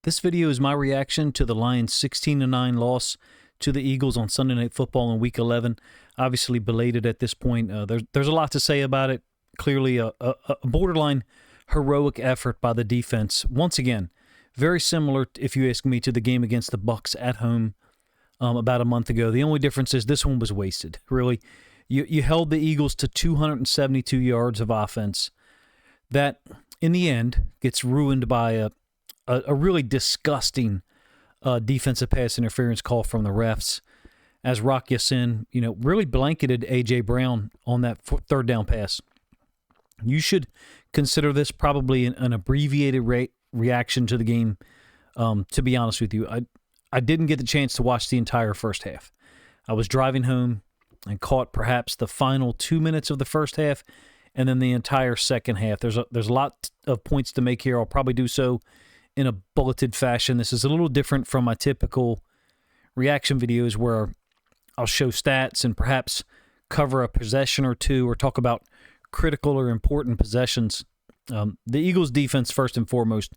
This video is my reaction to the Lions' 16-9 loss to the Eagles on Sunday Night Football in Week 11. Obviously belated at this point. There's a lot to say about it. Clearly a borderline heroic effort by the defense. Once again, very similar, if you ask me, to the game against the Bucs at home about a month ago. The only difference is this one was wasted, really. You held the Eagles to 272 yards of offense. That, in the end, gets ruined by a really disgusting defensive pass interference call from the refs, as Rock Ya-Sin, really blanketed A.J. Brown on that third down pass. You should consider this probably an abbreviated reaction to the game, to be honest with you. I didn't get the chance to watch the entire first half. I was driving home and caught perhaps the final 2 minutes of the first half and then the entire second half. There's a lot of points to make here. I'll probably do so in a bulleted fashion. This is a little different from my typical reaction videos where I'll show stats and perhaps cover a possession or two or talk about critical or important possessions. The Eagles' defense, first and foremost,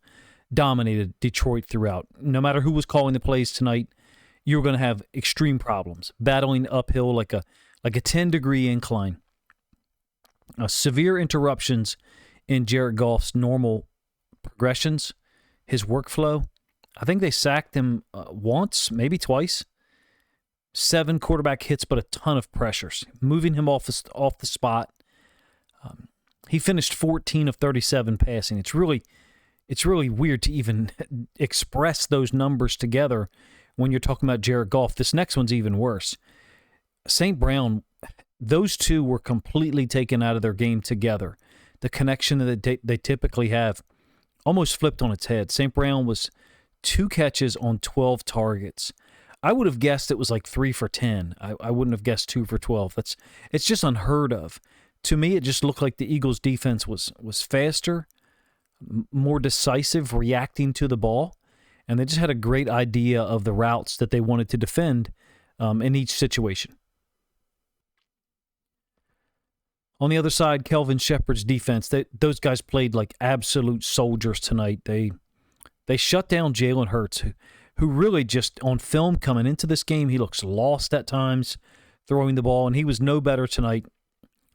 dominated Detroit throughout. No matter who was calling the plays tonight, you were going to have extreme problems, battling uphill like a 10-degree incline. Severe interruptions in Jared Goff's normal progressions, his workflow. I think they sacked him once, maybe twice. 7 quarterback hits, but a ton of pressures, moving him off the spot. He finished 14 of 37 passing. It's really weird to even express those numbers together when you're talking about Jared Goff. This next one's even worse. St. Brown, those two were completely taken out of their game together. The connection that they typically have almost flipped on its head. St. Brown was 2 catches on 12 targets. I would have guessed it was like 3 for 10. I wouldn't have guessed 2 for 12. It's just unheard of. To me, it just looked like the Eagles' defense was faster, more decisive, reacting to the ball, and they just had a great idea of the routes that they wanted to defend in each situation. On the other side, Kelvin Shepard's defense, those guys played like absolute soldiers tonight. They shut down Jalen Hurts, who really just, on film coming into this game, he looks lost at times throwing the ball, and he was no better tonight.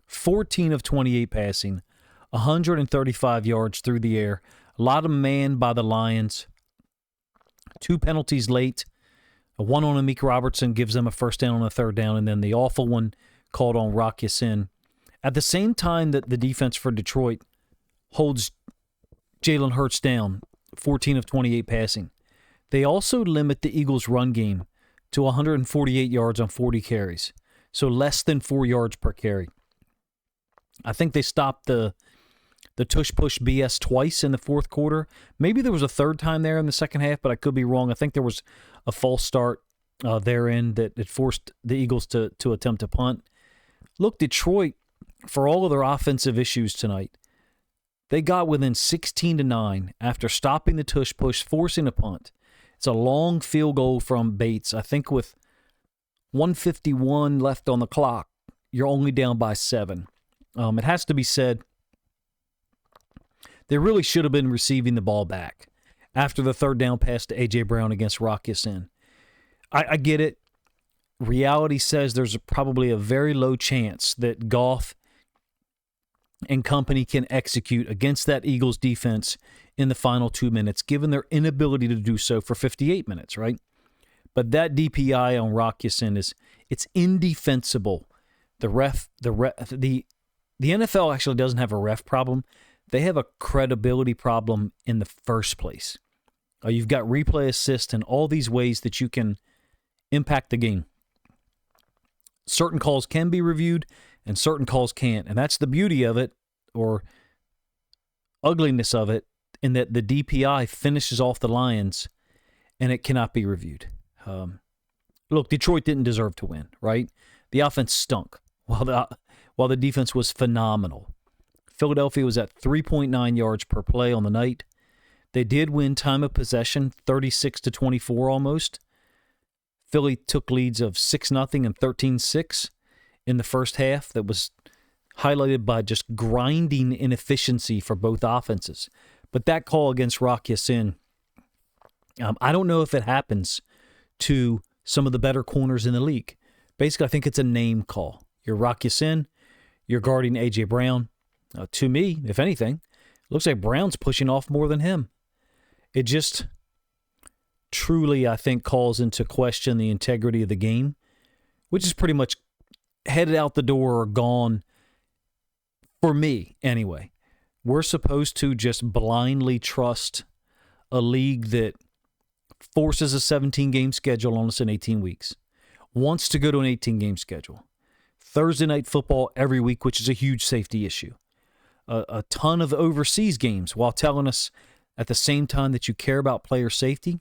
14 of 28 passing, 135 yards through the air. A lot of man by the Lions. 2 penalties late. One on Amik Robertson gives them a first down on a third down, and then the awful one called on Rock Ya-Sin. At the same time that the defense for Detroit holds Jalen Hurts down, 14 of 28 passing, they also limit the Eagles' run game to 148 yards on 40 carries, so less than 4 yards per carry. I think they stopped the tush-push BS twice in the fourth quarter. Maybe there was a third time there in the second half, but I could be wrong. I think there was a false start therein that it forced the Eagles to attempt to punt. Look, Detroit, for all of their offensive issues tonight, they got within 16-9 after stopping the tush-push, forcing a punt. It's a long field goal from Bates. I think with 1:51 left on the clock, you're only down by 7. It has to be said, they really should have been receiving the ball back after the third down pass to A.J. Brown against Rock Ya-Sin. I get it. Reality says there's probably a very low chance that Goff and company can execute against that Eagles defense in the final 2 minutes, given their inability to do so for 58 minutes, right? But that DPI on Rock Ya-Sin it's indefensible. The NFL actually doesn't have a ref problem. They have a credibility problem in the first place. You've got replay assist and all these ways that you can impact the game. Certain calls can be reviewed and certain calls can't. And that's the beauty of it, or ugliness of it, in that the DPI finishes off the Lions and it cannot be reviewed. Look, Detroit didn't deserve to win, right? The offense stunk while the defense was phenomenal. Philadelphia was at 3.9 yards per play on the night. They did win time of possession, 36-24 almost. Philly took leads of 6-0 and 13-6 in the first half. That was highlighted by just grinding inefficiency for both offenses. But that call against Rock Ya-Sin I don't know if it happens to some of the better corners in the league. Basically, I think it's a name call. You're Rock Ya-Sin, you're guarding A.J. Brown. To me, if anything, looks like Brown's pushing off more than him. It just truly, I think, calls into question the integrity of the game, which is pretty much headed out the door or gone for me anyway. We're supposed to just blindly trust a league that forces a 17-game schedule on us in 18 weeks, wants to go to an 18-game schedule, Thursday night football every week, which is a huge safety issue, a ton of overseas games while telling us at the same time that you care about player safety.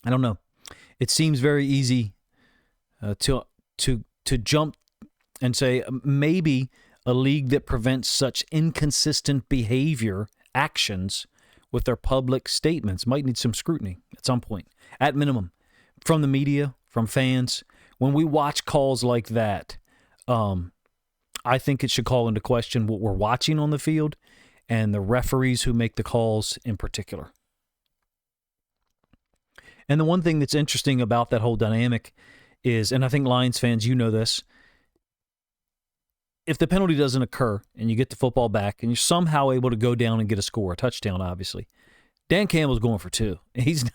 I don't know. It seems very easy to jump and say maybe a league that prevents such inconsistent behavior, actions with their public statements might need some scrutiny at some point, at minimum, from the media, from fans. When we watch calls like that, I think it should call into question what we're watching on the field and the referees who make the calls in particular. And the one thing that's interesting about that whole dynamic is, and I think Lions fans, you know this, if the penalty doesn't occur and you get the football back and you're somehow able to go down and get a score, a touchdown, obviously, Dan Campbell's going for 2. He's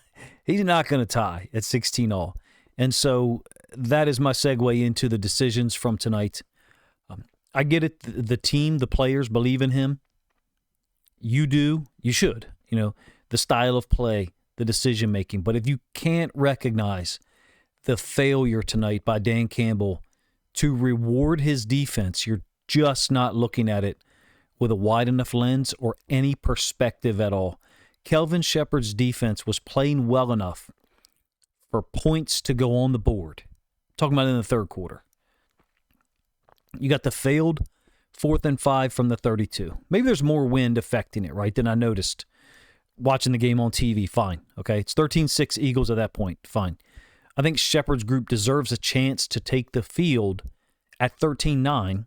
not going to tie at 16-all. And so that is my segue into the decisions from tonight. I get it. The team, the players believe in him. You do. You should. You know, the style of play, the decision-making. But if you can't recognize the failure tonight by Dan Campbell to reward his defense, you're just not looking at it with a wide enough lens or any perspective at all. Kelvin Shepherd's defense was playing well enough for points to go on the board. I'm talking about in the third quarter. You got the failed 4th and 5 from the 32. Maybe there's more wind affecting it, right, than I noticed watching the game on TV. Fine. Okay, it's 13-6 Eagles at that point. Fine. I think Shepard's group deserves a chance to take the field at 13-9,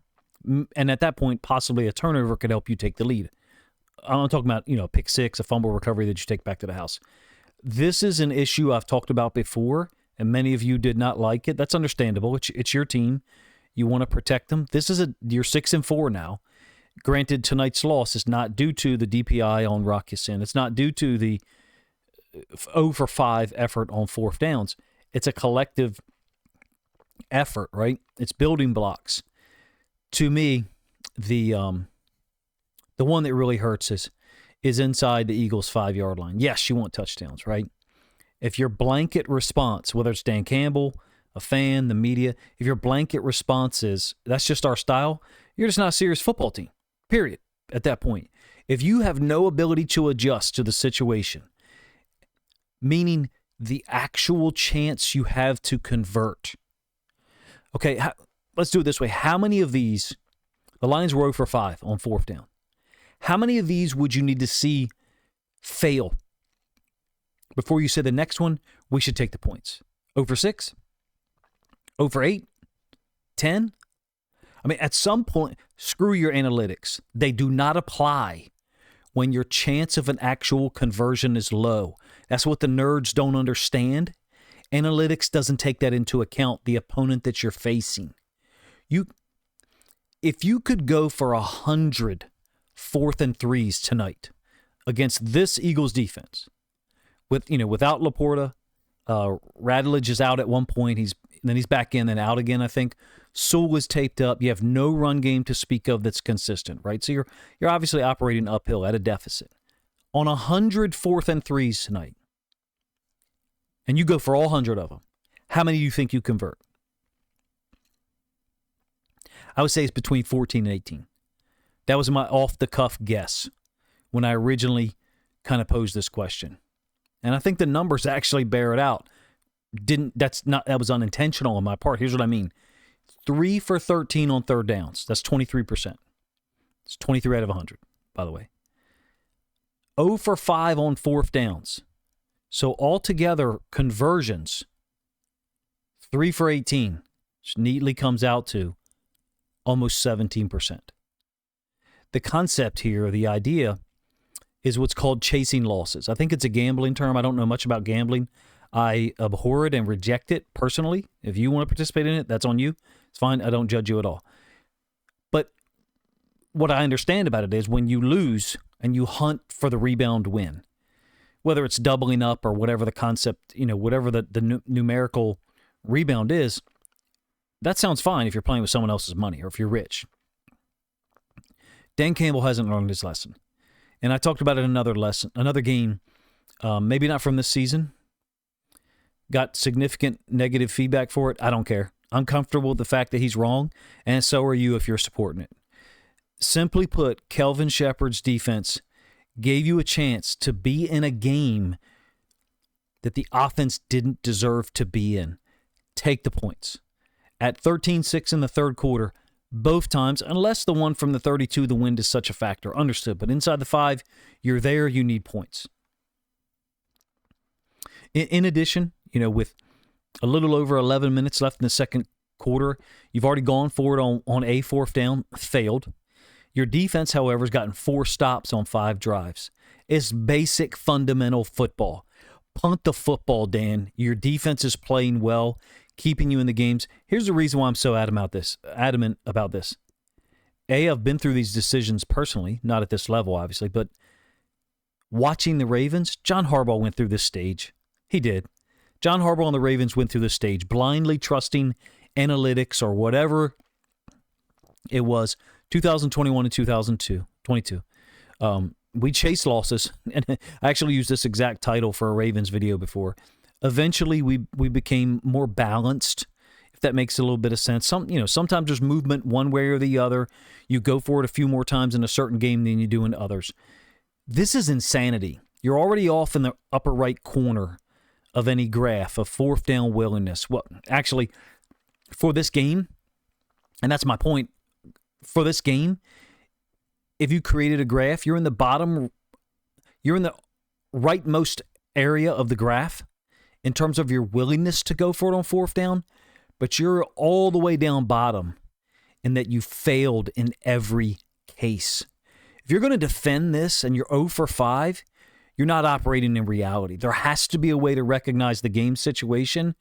and at that point, possibly a turnover could help you take the lead. I'm talking about, a pick six, a fumble recovery that you take back to the house. This is an issue I've talked about before, and many of you did not like it. That's understandable. It's your team. You want to protect them. This is you're 6-4 now. Granted, tonight's loss is not due to the DPI on Rock Ya-Sin. It's not due to the 0 for 5 effort on 4th downs. It's a collective effort, right? It's building blocks. To me, the one that really hurts is inside the Eagles' 5-yard line. Yes, you want touchdowns, right? If your blanket response, whether it's Dan Campbell, a fan, the media, if your blanket response is, that's just our style, you're just not a serious football team, period, at that point. If you have no ability to adjust to the situation, meaning the actual chance you have to convert. Okay, let's do it this way. How many of these, the Lions were 0 for 5 on 4th down. How many of these would you need to see fail before you say the next one, we should take the points? 0 for 6? 0 for 8? 10? I mean, at some point, screw your analytics. They do not apply when your chance of an actual conversion is low. That's what the nerds don't understand. Analytics doesn't take that into account, the opponent that you're facing. If you could go for 100 4th and 3s tonight against this Eagles defense, without Laporta, Radledge is out at one point. Then he's back in, then out again, I think. Sewell is taped up. You have no run game to speak of that's consistent, right? So you're obviously operating uphill at a deficit. On 100 4th and 3s tonight, and you go for all 100 of them, how many do you think you convert? I would say it's between 14 and 18. That was my off-the-cuff guess when I originally kind of posed this question. And I think the numbers actually bear it out. That was unintentional on my part. Here's what I mean. 3 for 13 on 3rd downs. That's 23%. It's 23 out of 100, by the way. 0 for 5 on 4th downs. So altogether, conversions, 3 for 18, which neatly comes out to almost 17%. The concept here, the idea, is what's called chasing losses. I think it's a gambling term. I don't know much about gambling. I abhor it and reject it personally. If you want to participate in it, that's on you. It's fine. I don't judge you at all. But what I understand about it is when you lose and you hunt for the rebound win, whether it's doubling up or whatever the concept, whatever the numerical rebound is, that sounds fine if you're playing with someone else's money or if you're rich. Dan Campbell hasn't learned his lesson. And I talked about it in another game, maybe not from this season. Got significant negative feedback for it. I don't care. I'm comfortable with the fact that he's wrong, and so are you if you're supporting it. Simply put, Kelvin Shepard's defense gave you a chance to be in a game that the offense didn't deserve to be in. Take the points. At 13-6 in the third quarter, both times, unless the one from the 32, the wind is such a factor. Understood. But inside the 5, you're there, you need points. In addition, with a little over 11 minutes left in the second quarter, you've already gone for it on a fourth down, failed. Your defense, however, has gotten 4 stops on 5 drives. It's basic fundamental football. Punt the football, Dan. Your defense is playing well, keeping you in the games. Here's the reason why I'm so adamant about this. I've been through these decisions personally, not at this level, obviously, but watching the Ravens, John Harbaugh went through this stage. He did. John Harbaugh and the Ravens went through this stage, blindly trusting analytics or whatever it was, 2021 and 2022. We chased losses, and I actually used this exact title for a Ravens video before. Eventually, we became more balanced, if that makes a little bit of sense. Sometimes there's movement one way or the other. You go for it a few more times in a certain game than you do in others. This is insanity. You're already off in the upper right corner of any graph of fourth down willingness. Well, actually, for this game, and that's my point, for this game, if you created a graph, you're in the rightmost area of the graph in terms of your willingness to go for it on fourth down, but you're all the way down bottom in that you failed in every case. If you're going to defend this and you're 0 for 5, you're not operating in reality. There has to be a way to recognize the game situation.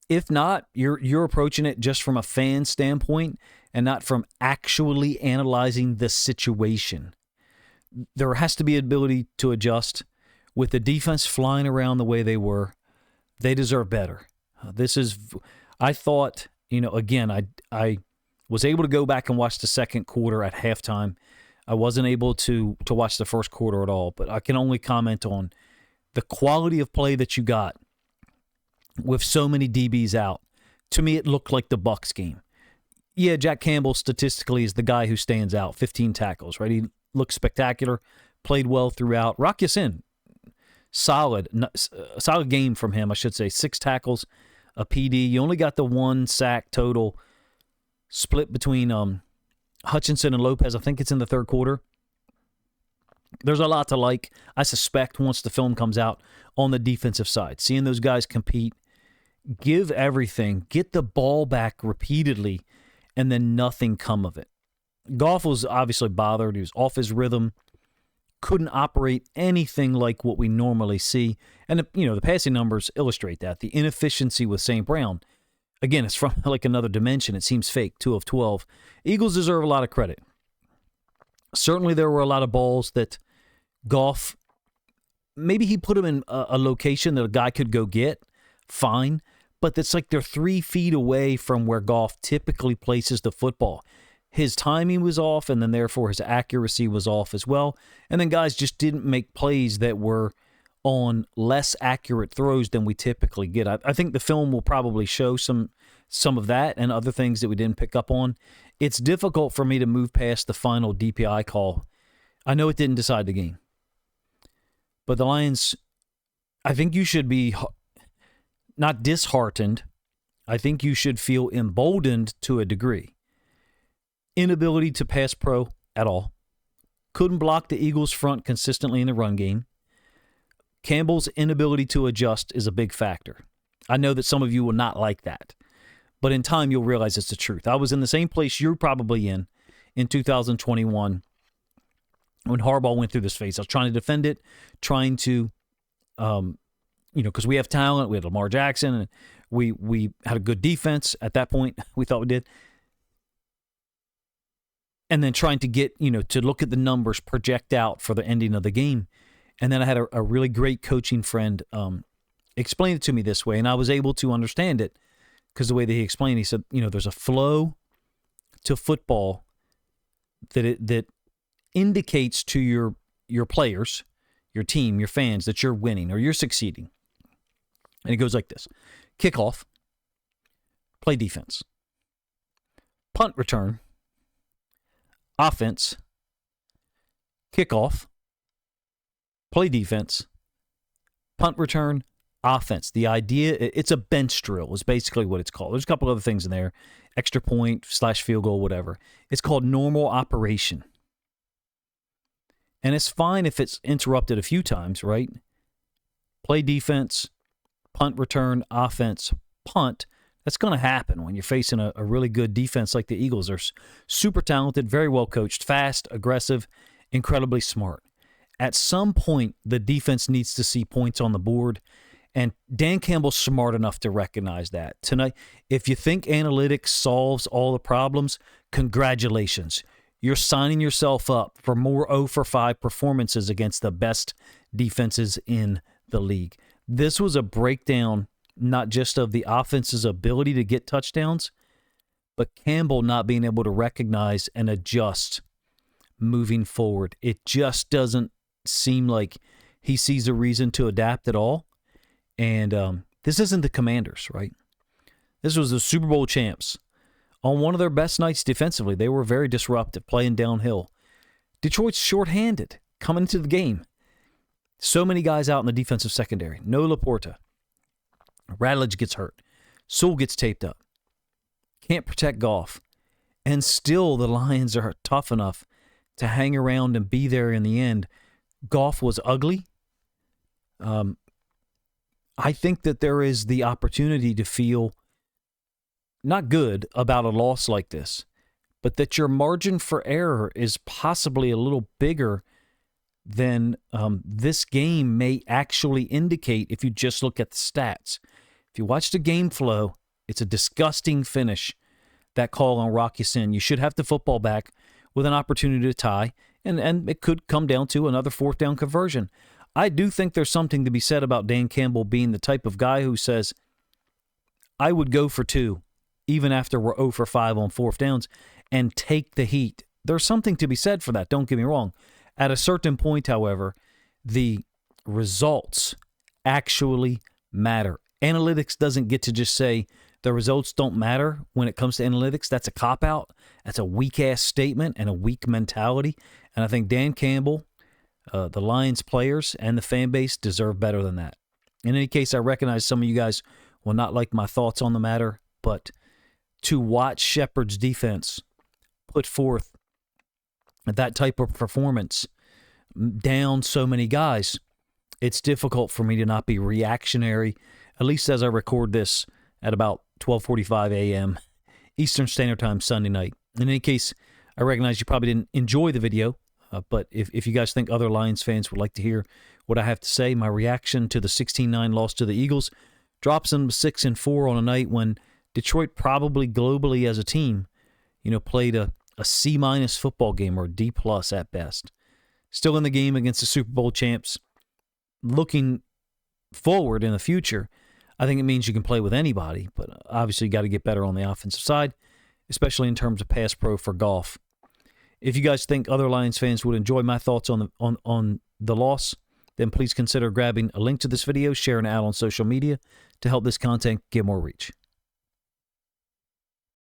If not, you're approaching it just from a fan standpoint and not from actually analyzing the situation. There has to be an ability to adjust. With the defense flying around the way they were, they deserve better. I thought, again, I was able to go back and watch the second quarter at halftime. I wasn't able to watch the first quarter at all, but I can only comment on the quality of play that you got with so many DBs out. To me, it looked like the Bucs game. Yeah, Jack Campbell statistically is the guy who stands out, 15 tackles, right? He looked spectacular, played well throughout. Rock Ya-Sin, solid game from him, I should say. 6 tackles, a PD. You only got the 1 sack total, split between Hutchinson and Lopez. I think it's in the third quarter. There's a lot to like, I suspect, once the film comes out on the defensive side. Seeing those guys compete, give everything, get the ball back repeatedly, and then nothing come of it. Goff was obviously bothered. He was off his rhythm. Couldn't operate anything like what we normally see. And, the passing numbers illustrate that. The inefficiency with St. Brown, again, it's from like another dimension. It seems fake, 2 of 12. Eagles deserve a lot of credit. Certainly there were a lot of balls that Goff, maybe he put them in a location that a guy could go get, fine. But it's like they're 3 feet away from where Goff typically places the football. His timing was off, and then therefore his accuracy was off as well. And then guys just didn't make plays that were on less accurate throws than we typically get. I think the film will probably show some of that and other things that we didn't pick up on. It's difficult for me to move past the final DPI call. I know it didn't decide the game. But the Lions, I think you should be not disheartened. I think you should feel emboldened to a degree. Inability to pass pro at all. Couldn't block the Eagles' front consistently in the run game. Campbell's inability to adjust is a big factor. I know that some of you will not like that, but in time you'll realize it's the truth. I was in the same place you're probably in 2021 when Harbaugh went through this phase. I was trying to defend it, trying to, because we have talent. We had Lamar Jackson, and we had a good defense at that point. We thought we did. And then trying to get, to look at the numbers, project out for the ending of the game. And then I had a really great coaching friend explain it to me this way, and I was able to understand it because the way that he explained, he said, there's a flow to football that indicates to your players, your team, your fans that you're winning or you're succeeding. And it goes like this: kickoff, play defense, punt return, offense, kickoff, play defense, punt return, offense. The idea, it's a bench drill is basically what it's called. There's a couple other things in there, extra point, / field goal, whatever. It's called normal operation. And it's fine if it's interrupted a few times, right? Play defense, punt return, offense, punt. That's going to happen when you're facing a really good defense like the Eagles. They're super talented, very well coached, fast, aggressive, incredibly smart. At some point, the defense needs to see points on the board, and Dan Campbell's smart enough to recognize that. Tonight, if you think analytics solves all the problems, congratulations. You're signing yourself up for more 0 for 5 performances against the best defenses in the league. This was a breakdown not just of the offense's ability to get touchdowns, but Campbell not being able to recognize and adjust moving forward. It just doesn't seem like he sees a reason to adapt at all. And this isn't the Commanders, right? This was the Super Bowl champs. On one of their best nights defensively, they were very disruptive, playing downhill. Detroit's shorthanded coming into the game. So many guys out in the defensive secondary. No Laporta. Radledge gets hurt. Sewell gets taped up. Can't protect Goff. And still the Lions are tough enough to hang around and be there in the end. Goff was ugly. I think that there is the opportunity to feel not good about a loss like this, but that your margin for error is possibly a little bigger than this game may actually indicate if you just look at the stats. If you watch the game flow, it's a disgusting finish, that call on Rock Ya-Sin. You should have the football back with an opportunity to tie, and it could come down to another 4th down conversion. I do think there's something to be said about Dan Campbell being the type of guy who says, I would go for 2, even after we're 0 for 5 on 4th downs, and take the heat. There's something to be said for that, don't get me wrong. At a certain point, however, the results actually matter. Analytics doesn't get to just say the results don't matter when it comes to analytics. That's a cop-out. That's a weak-ass statement and a weak mentality. And I think Dan Campbell, the Lions players, and the fan base deserve better than that. In any case, I recognize some of you guys will not like my thoughts on the matter, but to watch Shepard's defense put forth that type of performance down so many guys, it's difficult for me to not be reactionary, at least as I record this at about 12:45 a.m. Eastern Standard Time Sunday night. In any case, I recognize you probably didn't enjoy the video, but if you guys think other Lions fans would like to hear what I have to say, my reaction to the 16-9 loss to the Eagles drops them to 6-4 on a night when Detroit probably globally as a team, played a C- football game or a D+ at best. Still in the game against the Super Bowl champs. Looking forward in the future, I think it means you can play with anybody, but obviously you got to get better on the offensive side, especially in terms of pass pro for Goff. If you guys think other Lions fans would enjoy my thoughts on the loss, then please consider grabbing a link to this video, sharing it out on social media to help this content get more reach.